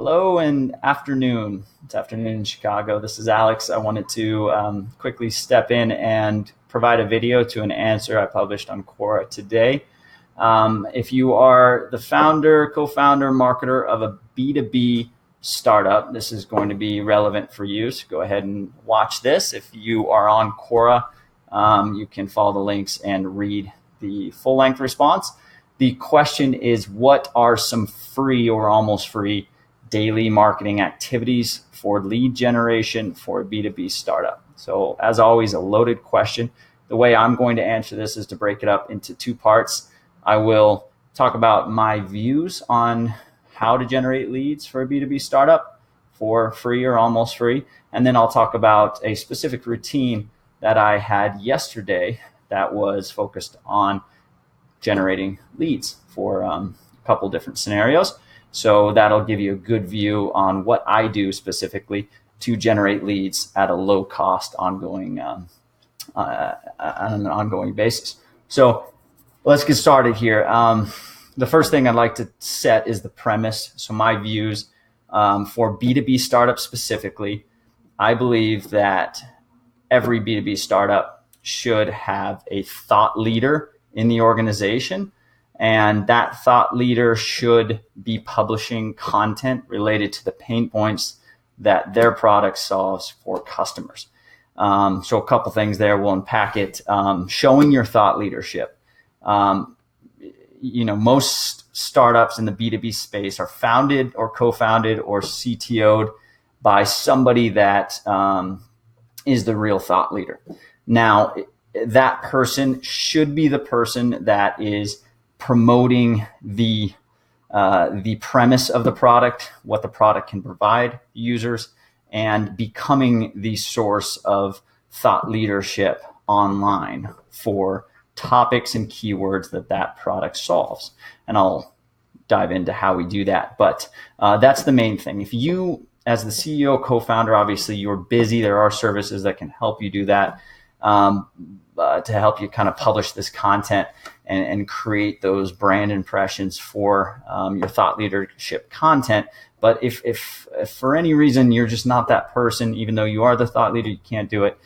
Hello and afternoon. It's afternoon in Chicago. This is Alex. I wanted to quickly step in and provide a video to an answer I published on Quora today. If you are the founder, co-founder, marketer of a B2B startup, this is going to be relevant for you. So go ahead and watch this. If you are on Quora, you can follow the links and read the full-length response. The question is, what are some free or almost free daily marketing activities for lead generation for a B2B startup? So as always, a loaded question. The way I'm going to answer this is to break it up into two parts. I will talk about my views on how to generate leads for a B2B startup for free or almost free. And then I'll talk about a specific routine that I had yesterday that was focused on generating leads for a couple different scenarios. So that'll give you a good view on what I do specifically to generate leads at a low cost on an ongoing basis. So let's get started here. The first thing I'd like to set is the premise. So my views for B2B startups specifically, I believe that every B2B startup should have a thought leader in the organization. And that thought leader should be publishing content related to the pain points that their product solves for customers. So a couple things there, we'll unpack it. Showing your thought leadership. Most startups in the B2B space are founded or co-founded or CTO'd by somebody that is the real thought leader. Now, that person should be the person that is promoting the premise of the product, what the product can provide users, and becoming the source of thought leadership online for topics and keywords that product solves. And I'll dive into how we do that. But that's the main thing. If you, as the CEO, co-founder, obviously you're busy, there are services that can help you do that. To help you kind of publish this content and create those brand impressions for your thought leadership content. But if for any reason you're just not that person, even though you are the thought leader, you can't do it,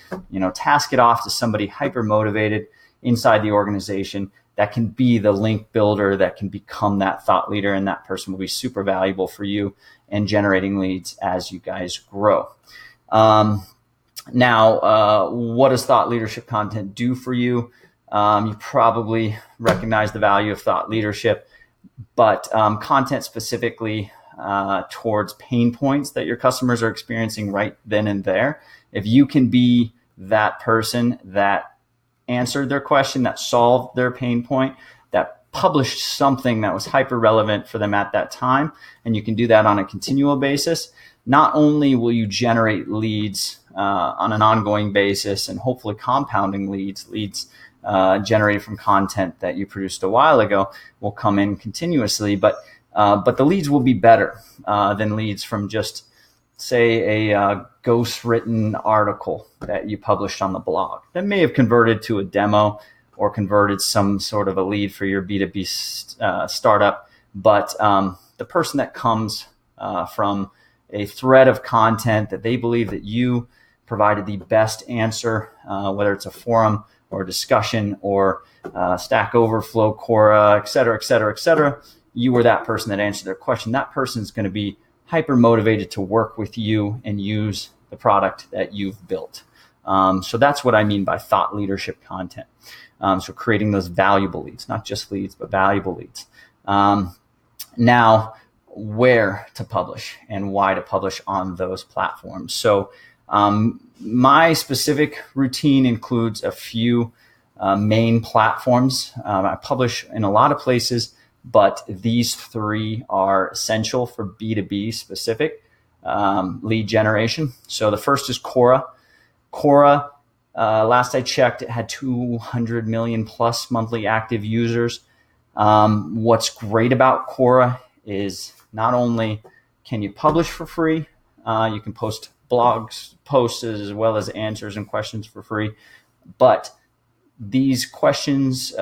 task it off to somebody hyper motivated inside the organization that can be the link builder, that can become that thought leader, and that person will be super valuable for you and generating leads as you guys grow. Now, what does thought leadership content do for you? You probably recognize the value of thought leadership, but content specifically towards pain points that your customers are experiencing right then and there. If you can be that person that answered their question, that solved their pain point, that published something that was hyper relevant for them at that time, and you can do that on a continual basis, not only will you generate leads on an ongoing basis and hopefully compounding leads generated from content that you produced a while ago will come in continuously, but the leads will be better than leads from just, say, a ghost-written article that you published on the blog that may have converted to a demo or converted some sort of a lead for your B2B startup. But the person that comes from a thread of content that they believe that you provided the best answer, whether it's a forum or a discussion or Stack Overflow, Quora, et cetera, you were that person that answered their question. That person is going to be hyper motivated to work with you and use the product that you've built. So that's what I mean by thought leadership content. So creating those valuable leads, not just leads, but valuable leads. Now, where to publish and why to publish on those platforms. So my specific routine includes a few main platforms. I publish in a lot of places, but these three are essential for B2B specific lead generation. So the first is Quora. Quora, last I checked, it had 200 million plus monthly active users. What's great about Quora is not only can you publish for free, you can post blogs, posts, as well as answers and questions for free, but these questions,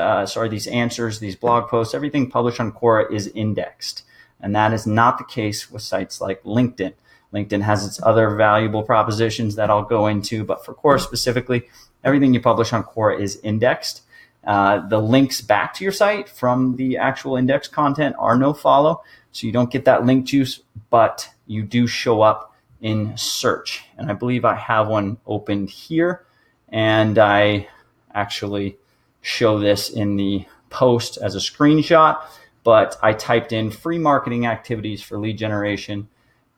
these answers, these blog posts, everything published on Quora is indexed. And that is not the case with sites like LinkedIn. LinkedIn has its other valuable propositions that I'll go into, but for Quora specifically, everything you publish on Quora is indexed. The links back to your site from the actual index content are no follow, so you don't get that link juice, but you do show up in search. And I believe I have one opened here, and I actually show this in the post as a screenshot, but I typed in free marketing activities for lead generation.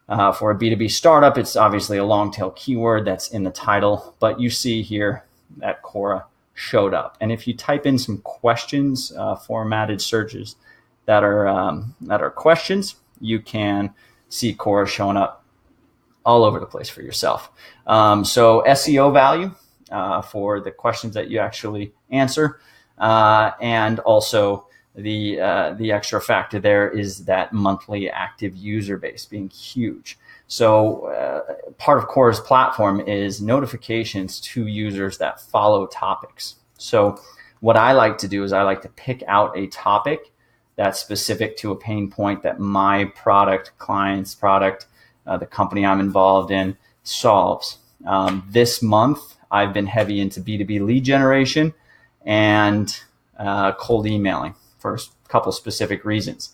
For a B2B startup, it's obviously a long tail keyword that's in the title, but you see here that Quora showed up. And if you type in some questions, formatted searches that are questions, you can see Quora showing up all over the place for yourself. So SEO value for the questions that you actually answer, and also the extra factor there is that monthly active user base being huge. So part of Quora's platform is notifications to users that follow topics. So what I like to do is I like to pick out a topic that's specific to a pain point that my client's product, the company I'm involved in solves. This month, I've been heavy into B2B lead generation and cold emailing for a couple specific reasons.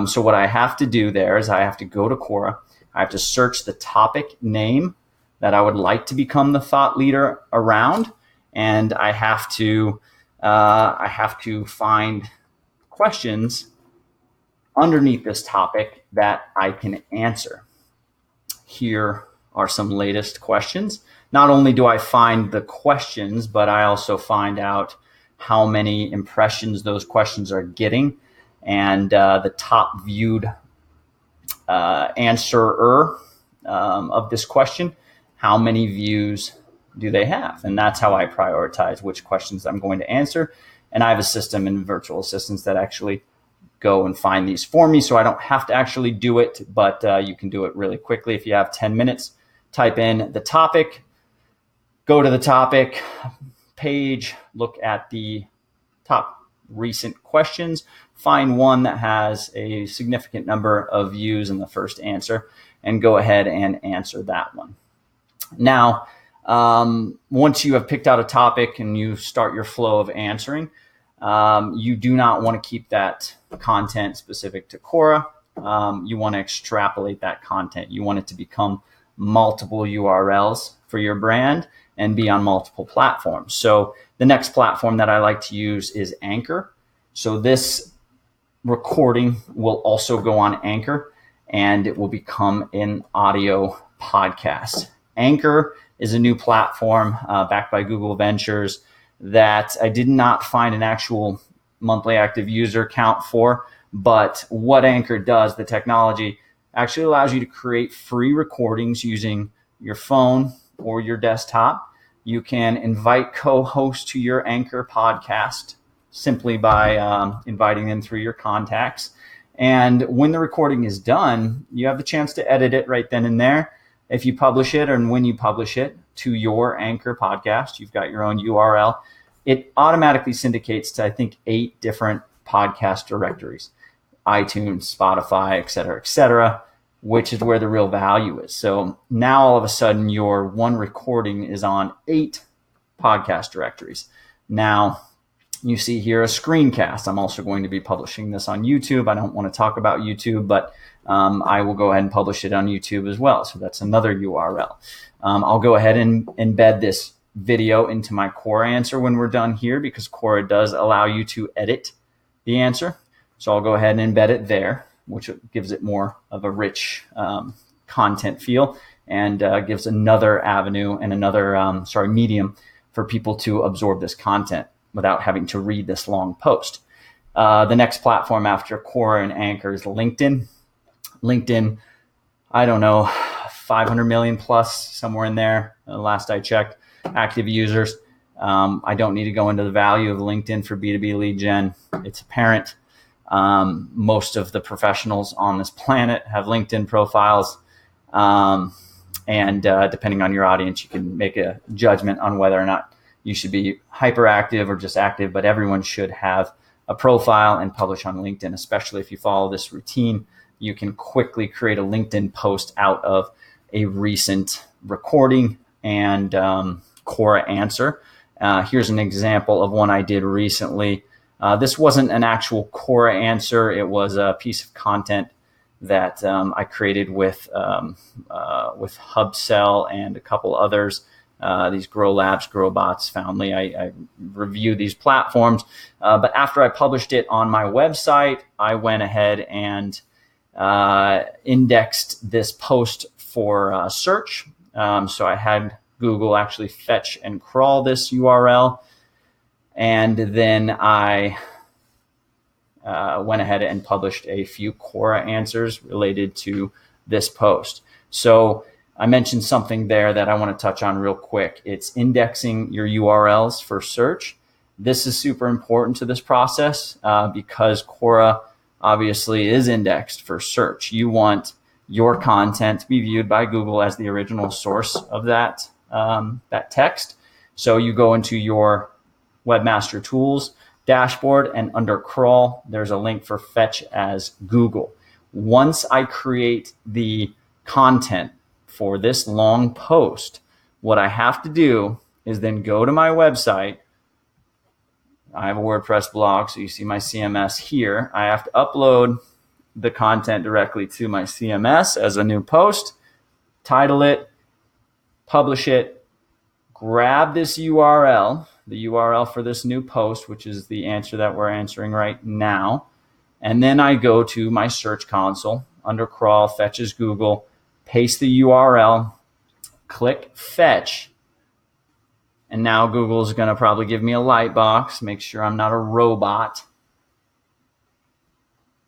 So what I have to do there is I have to go to Quora. I have to search the topic name that I would like to become the thought leader around, and I have to find questions underneath this topic that I can answer. Here are some latest questions. Not only do I find the questions, but I also find out how many impressions those questions are getting, and the top viewed answerer of this question, how many views do they have? And that's how I prioritize which questions I'm going to answer. And I have a system and virtual assistants that actually go and find these for me, so I don't have to actually do it, but you can do it really quickly. If you have 10 minutes, type in the topic, go to the topic page, look at the top recent questions, find one that has a significant number of views in the first answer, and go ahead and answer that one. Now, once you have picked out a topic and you start your flow of answering, you do not want to keep that content specific to Quora. You want to extrapolate that content. You want it to become multiple URLs for your brand and be on multiple platforms. So the next platform that I like to use is Anchor. So this recording will also go on Anchor, and it will become an audio podcast. Anchor is a new platform backed by Google Ventures that I did not find an actual monthly active user count for, but what Anchor does, the technology, actually allows you to create free recordings using your phone or your desktop. You can invite co-hosts to your Anchor podcast simply by inviting them through your contacts. And when the recording is done, you have the chance to edit it right then and there. If you publish it, and when you publish it to your Anchor podcast, you've got your own URL. It automatically syndicates to, I think, 8 different podcast directories, iTunes, Spotify, et cetera, which is where the real value is. So now all of a sudden your one recording is on 8 podcast directories. Now you see here a screencast. I'm also going to be publishing this on YouTube. I don't want to talk about YouTube, but I will go ahead and publish it on YouTube as well. So that's another URL. I'll go ahead and embed this video into my Quora answer when we're done here, because Quora does allow you to edit the answer. So I'll go ahead and embed it there, which gives it more of a rich content feel, and gives another avenue and another medium for people to absorb this content without having to read this long post. The next platform after Quora and Anchor is LinkedIn. LinkedIn, I don't know, 500 million plus, somewhere in there, last I checked, active users. I don't need to go into the value of LinkedIn for B2B lead gen. It's apparent. Most of the professionals on this planet have LinkedIn profiles. And depending on your audience, you can make a judgment on whether or not you should be hyperactive or just active, but everyone should have a profile and publish on LinkedIn, especially if you follow this routine you can quickly create a LinkedIn post out of a recent recording and Quora answer. Here's an example of one I did recently. This wasn't an actual Quora answer. It was a piece of content that I created with HubSell and a couple others. These Grow Labs, Grow Bots, Foundly. I review these platforms. But after I published it on my website, I went ahead and indexed this post for search. So I had Google actually fetch and crawl this URL. And then I went ahead and published a few Quora answers related to this post. So I mentioned something there that I want to touch on real quick. It's indexing your URLs for search. This is super important to this process because Quora obviously is indexed for search. You want your content to be viewed by Google as the original source of that text. So you go into your Webmaster Tools dashboard, and under crawl, there's a link for fetch as Google. Once I create the content for this long post, what I have to do is then go to my website. I have a WordPress blog, so you see my CMS here. I have to upload the content directly to my CMS as a new post, title it, publish it, grab this URL, the URL for this new post, which is the answer that we're answering right now. And then I go to my search console under crawl, fetches Google, paste the URL, click fetch. And now Google's going to probably give me a light box, make sure I'm not a robot.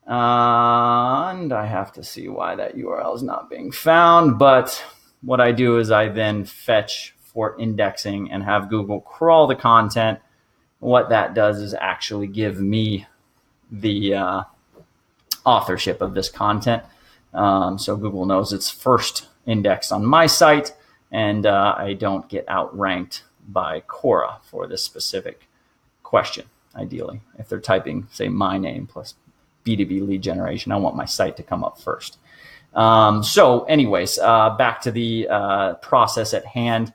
And I have to see why that URL is not being found. But what I do is I then fetch for indexing and have Google crawl the content. What that does is actually give me the authorship of this content. So Google knows it's first indexed on my site, and I don't get outranked by Quora for this specific question, ideally. If they're typing, say, my name plus B2B lead generation, I want my site to come up first. So anyways, back to the process at hand.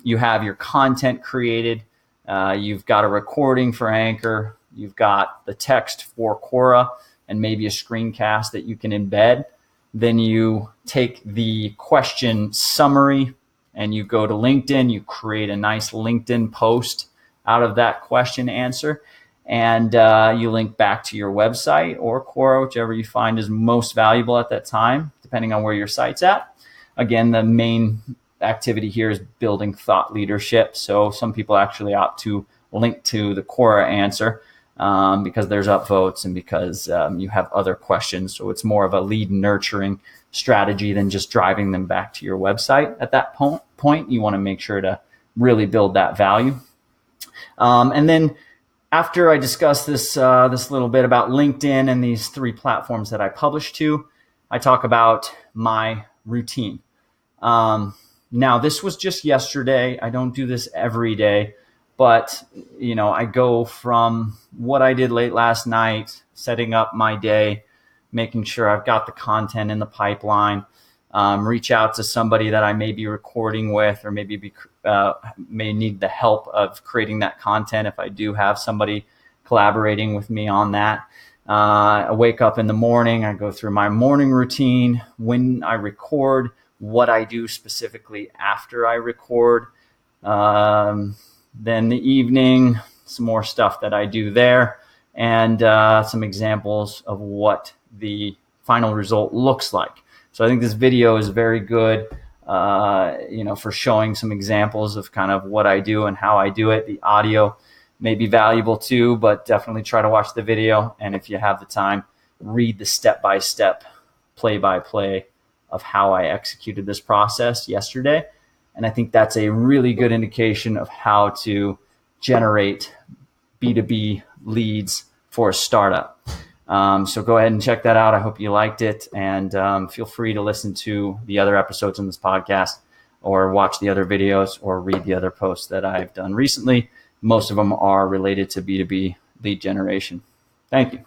You have your content created. You've got a recording for Anchor. You've got the text for Quora and maybe a screencast that you can embed. Then you take the question summary and you go to LinkedIn. You create a nice LinkedIn post out of that question answer. And you link back to your website or Quora, whichever you find is most valuable at that time, depending on where your site's at. Again, the main activity here is building thought leadership. So some people actually opt to link to the Quora answer because there's upvotes and because you have other questions. So it's more of a lead nurturing strategy than just driving them back to your website. At that point, you want to make sure to really build that value. And then after I discuss this little bit about LinkedIn and these 3 platforms that I publish to, I talk about my routine. Now, this was just yesterday. I don't do this every day, but I go from what I did late last night, setting up my day, making sure I've got the content in the pipeline, reach out to somebody that I may be recording with, or maybe may need the help of creating that content if I do have somebody collaborating with me on that. I wake up in the morning, I go through my morning routine, when I record, what I do specifically after I record. Then the evening, some more stuff that I do there, and some examples of what the final result looks like. So I think this video is very good, for showing some examples of kind of what I do and how I do it. The audio may be valuable too, but definitely try to watch the video. And if you have the time, read the step-by-step, play-by-play of how I executed this process yesterday. And I think that's a really good indication of how to generate B2B leads for a startup. So go ahead and check that out. I hope you liked it. And feel free to listen to the other episodes in this podcast, or watch the other videos, or read the other posts that I've done recently. Most of them are related to B2B lead generation. Thank you.